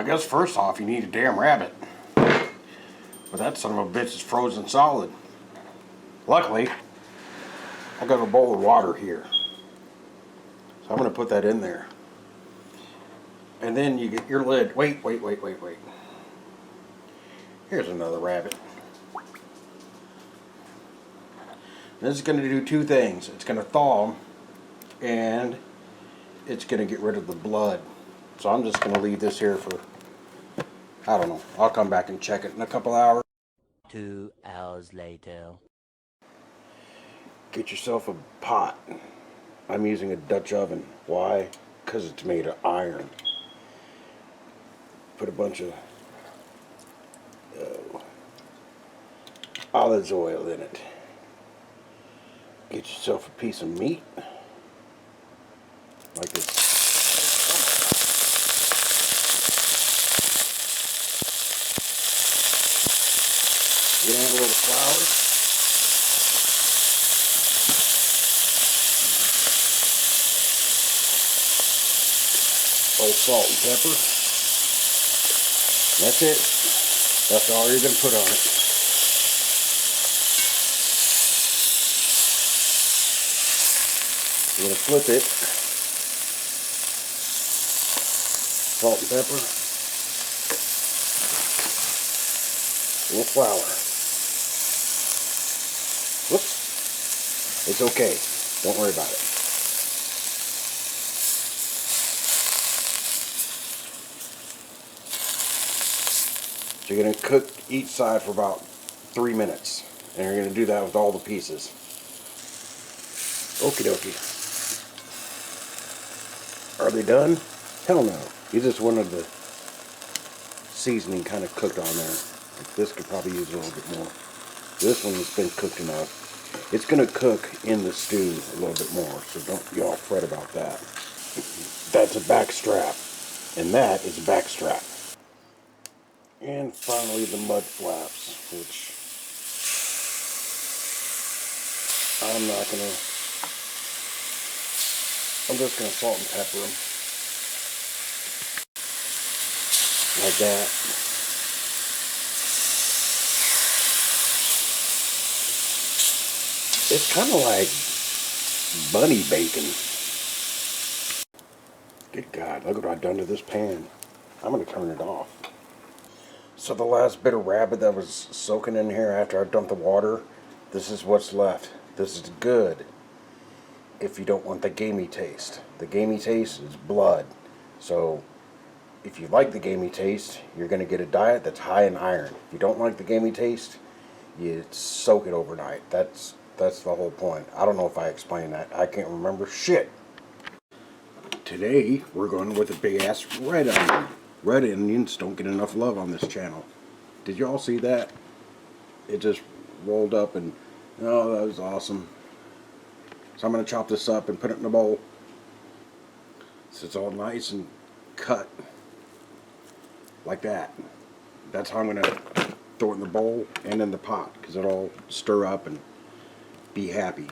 I guess first off you need a damn rabbit. But that son of a bitch is frozen solid. Luckily, I got a bowl of water here. So I'm going to put that in there. And then you get your lid. Wait. Here's another rabbit. This is going to do two things. It's going to thaw them, and it's going to get rid of the blood. So I'm just going to leave this here for, I don't know. I'll come back and check it in a couple hours. 2 hours later. Get yourself a pot. I'm using a Dutch oven. Why? Because it's made of iron. Put a bunch of olive oil in it. Get yourself a piece of meat. Like this. Get on a little flour. Salt and pepper. That's it. That's all you're going to put on it. You're going to flip it. Salt and pepper. A little flour. Whoops. It's okay. Don't worry about it. So you're going to cook each side for about 3 minutes. And you're going to do that with all the pieces. Okie dokie. Are they done? Hell no. You just wanted the seasoning kind of cooked on there. This could probably use a little bit more. This one has been cooked enough. It's going to cook in the stew a little bit more. So don't y'all fret about that. That's a back strap. And that is a back strap. And finally the mud flaps, which I'm just going to salt and pepper them. Like that. It's kind of like bunny bacon. Good God, look what I've done to this pan. I'm going to turn it off. So the last bit of rabbit that was soaking in here after I dumped the water, this is what's left. This is good if you don't want the gamey taste. The gamey taste is blood. So if you like the gamey taste, you're going to get a diet that's high in iron. If you don't like the gamey taste, you soak it overnight. That's the whole point. I don't know if I explained that. I can't remember shit. Today we're going with a big ass red onion. Red onions don't get enough love on this channel. Did y'all see that? It just rolled up and, oh, that was awesome. So I'm going to chop this up and put it in a bowl. So it's all nice and cut. Like that. That's how I'm going to throw it in the bowl and in the pot. Because it'll all stir up and be happy.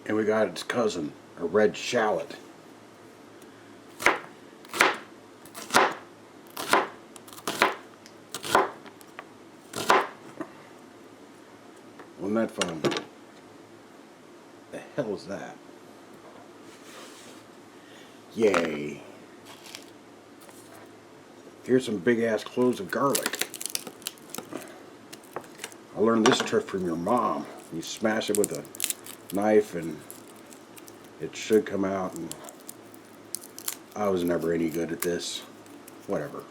And we got its cousin, a red shallot. Wasn't that fun? The hell is that? Yay. Here's some big ass cloves of garlic. I learned this trick from your mom. You smash it with a knife and it should come out, and I was never any good at this. Whatever.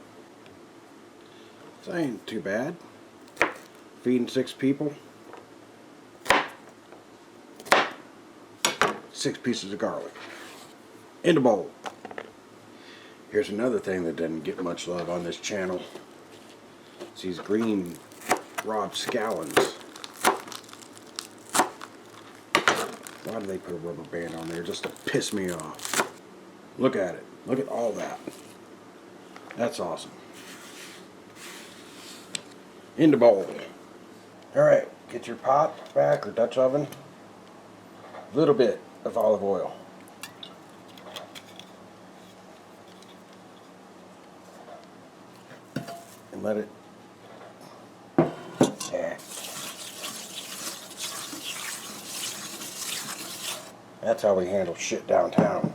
This ain't too bad. Feeding 6 people. 6 pieces of garlic in the bowl. Here's another thing that doesn't get much love on this channel. It's these green Rob scallions. Why do they put a rubber band on there? Just to piss me off. Look at it. Look at all that. That's awesome. In the bowl. Alright, get your pot back or Dutch oven. A little bit of olive oil. let it. Yeah. That's how we handle shit downtown.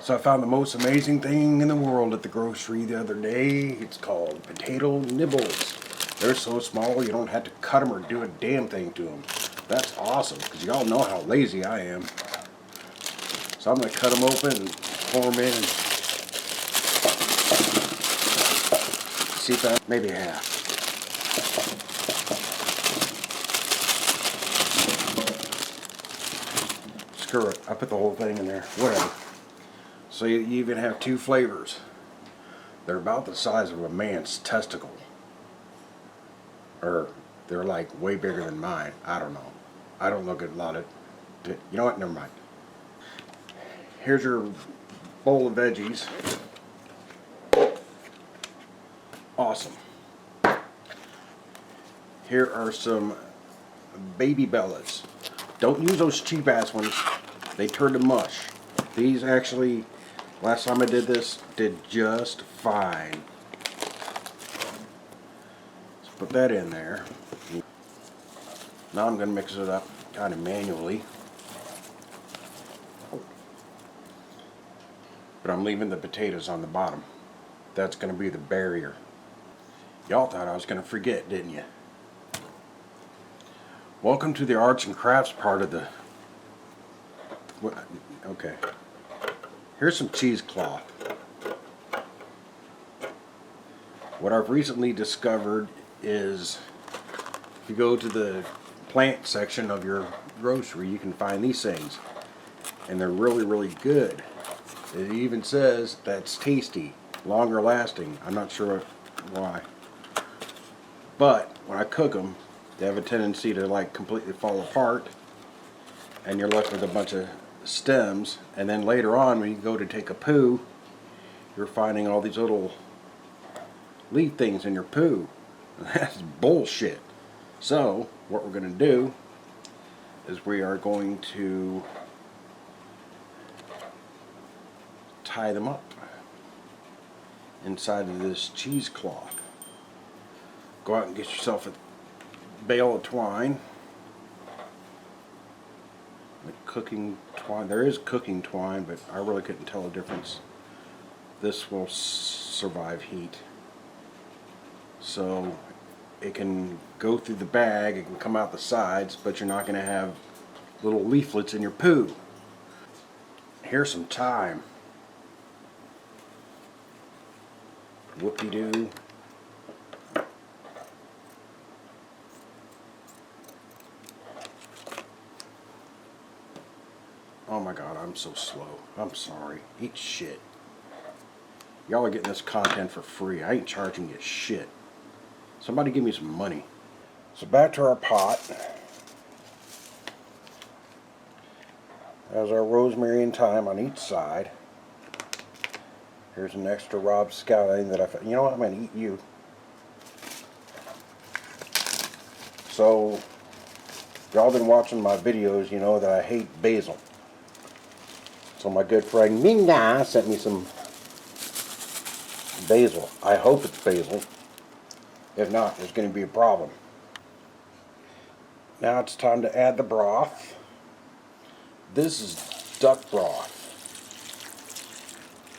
So I found the most amazing thing in the world at the grocery the other day. It's called potato nibbles. They're so small you don't have to cut them or do a damn thing to them. That's awesome, because y'all know how lazy I am. So I'm going to cut them open and pour them in. And see if that, maybe half. Screw it, I put the whole thing in there, whatever. So you even have two flavors. They're about the size of a man's testicle. Or they're like way bigger than mine. I don't know. I don't look at a lot of... You know what? Never mind. Here's your bowl of veggies. Awesome. Here are some baby Bellas. Don't use those cheap ass ones. They turn to mush. These actually, last time I did this, did just fine. Let's put that in there. Now I'm going to mix it up kind of manually. But I'm leaving the potatoes on the bottom. That's going to be the barrier. Y'all thought I was going to forget, didn't you? Welcome to the arts and crafts part of the... Okay. Here's some cheesecloth. What I've recently discovered is if you go to the plant section of your grocery, you can find these things. And they're really, really good. It even says that's tasty, longer lasting. I'm not sure why. But when I cook them, they have a tendency to like completely fall apart. And you're left with a bunch of stems. And then later on, when you go to take a poo, you're finding all these little leaf things in your poo. That's bullshit. So, what we're going to do is we are going to tie them up inside of this cheesecloth. Go out and get yourself a bale of twine. The cooking twine. There is cooking twine, but I really couldn't tell the difference. This will survive heat. So it can go through the bag, it can come out the sides, but you're not going to have little leaflets in your poo. Here's some thyme. Whoop-de-doo. Oh my god, I'm so slow. I'm sorry. Eat shit. Y'all are getting this content for free. I ain't charging you shit. Somebody give me some money. So back to our pot. There's our rosemary and thyme on each side. Here's an extra Rob Scouting that I found. You know what? I'm going to eat you. So, y'all been watching my videos, you know that I hate basil. So my good friend Minga sent me some basil. I hope it's basil. If not, there's going to be a problem. Now it's time to add the broth. This is duck broth.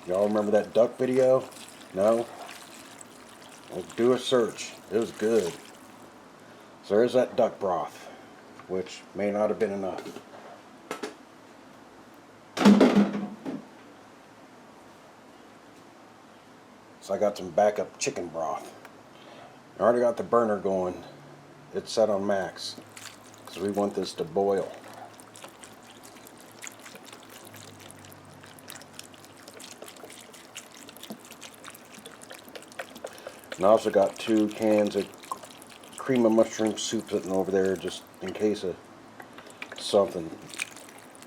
Y'all remember that duck video? No? Well, do a search. It was good. So there's that duck broth, which may not have been enough. So I got some backup chicken broth. I already got the burner going. It's set on max because we want this to boil. And I also got 2 cans of cream of mushroom soup sitting over there just in case of something.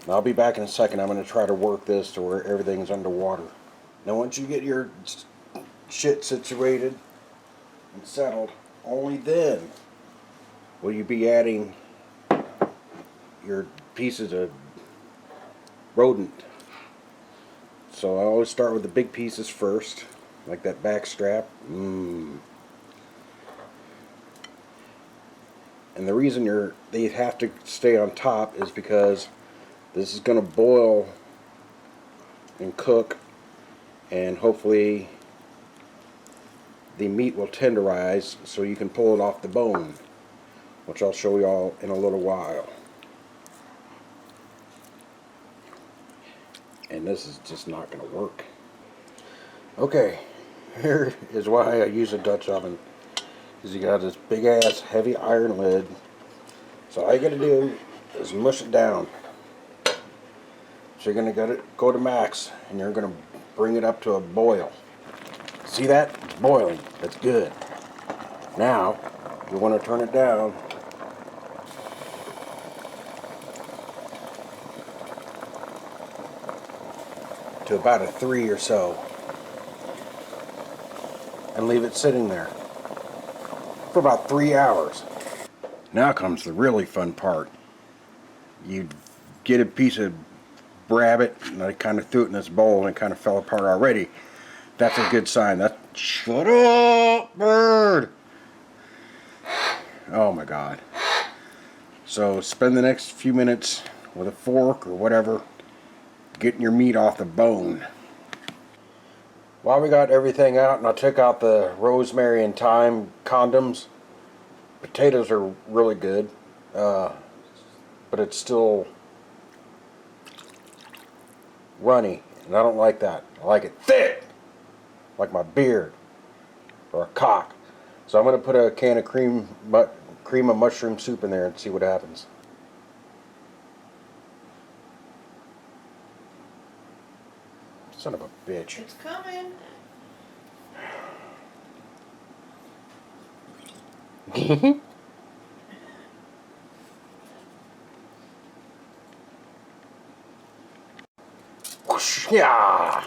And I'll be back in a second. I'm going to try to work this to where everything's underwater. Now once you get your shit situated and settled, only then will you be adding your pieces of rodent. So I always start with the big pieces first, like that back strap. And the reason they have to stay on top is because this is going to boil and cook, and hopefully the meat will tenderize so you can pull it off the bone, which I'll show you all in a little while. And this is just not going to work. Okay, here is why I use a Dutch oven. Because you got this big ass heavy iron lid. So all you got to do is mush it down. So you're going to go to max, and you're going to bring it up to a boil. See that? It's boiling. That's good. Now, you want to turn it down to about a 3 or so. And leave it sitting there for about 3 hours. Now comes the really fun part. You get a piece of rabbit, and I kind of threw it in this bowl and it kind of fell apart already. That's a good sign. Shut up, bird! Oh my God. So spend the next few minutes with a fork or whatever getting your meat off the bone. While we got everything out and I took out the rosemary and thyme condoms, potatoes are really good, but it's still runny, and I don't like that. I like it thick, like my beard or a cock. So I'm going to put a can of cream of mushroom soup in there and see what happens. Son of a bitch. It's coming. Whoosh, yeah.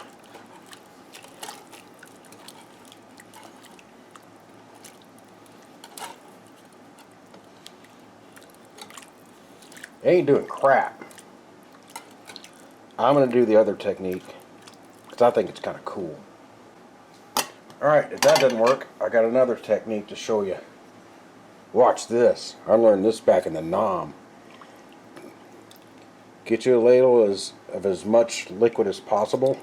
It ain't doing crap. I'm going to do the other technique because I think it's kind of cool. Alright, if that doesn't work, I got another technique to show you. Watch this. I learned this back in the Nam. Get you a ladle of as much liquid as possible.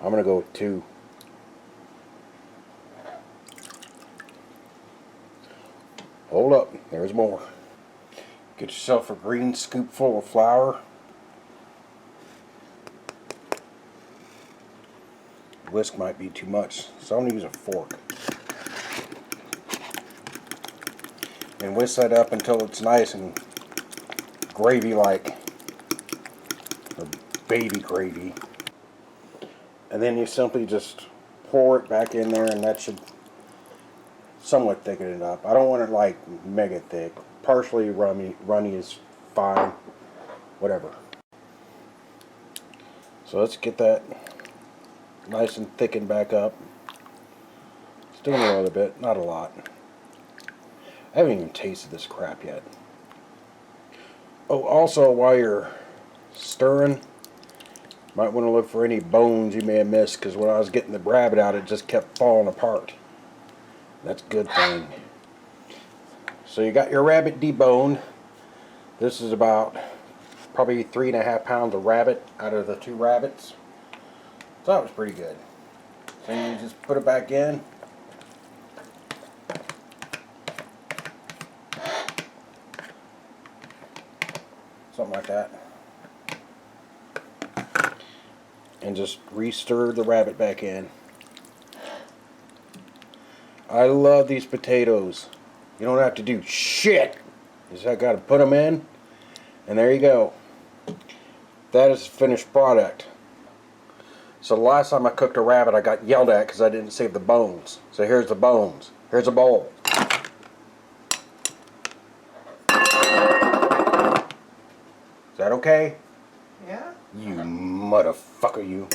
I'm going to go with 2. Hold up, there's more. Get yourself a green scoopful of flour. Whisk might be too much, so I'm going to use a fork. And whisk that up until it's nice and gravy-like, or baby gravy. And then you simply just pour it back in there, and that should somewhat thicken it up. I don't want it like mega thick. Partially runny is fine. Whatever. So let's get that nice and thickened back up. It's doing a little bit, not a lot. I haven't even tasted this crap yet. Oh, also while you're stirring, might want to look for any bones you may have missed, because when I was getting the rabbit out, it just kept falling apart. That's a good thing. So you got your rabbit deboned. This is about probably 3.5 pounds of rabbit out of the 2 rabbits. So that was pretty good. So you just put it back in. Something like that. And just re-stir the rabbit back in. I love these potatoes. You don't have to do shit. You just got to put them in, and there you go. That is the finished product. So the last time I cooked a rabbit, I got yelled at because I didn't save the bones. So here's the bones. Here's a bowl. Is that okay? Yeah? You motherfucker, you.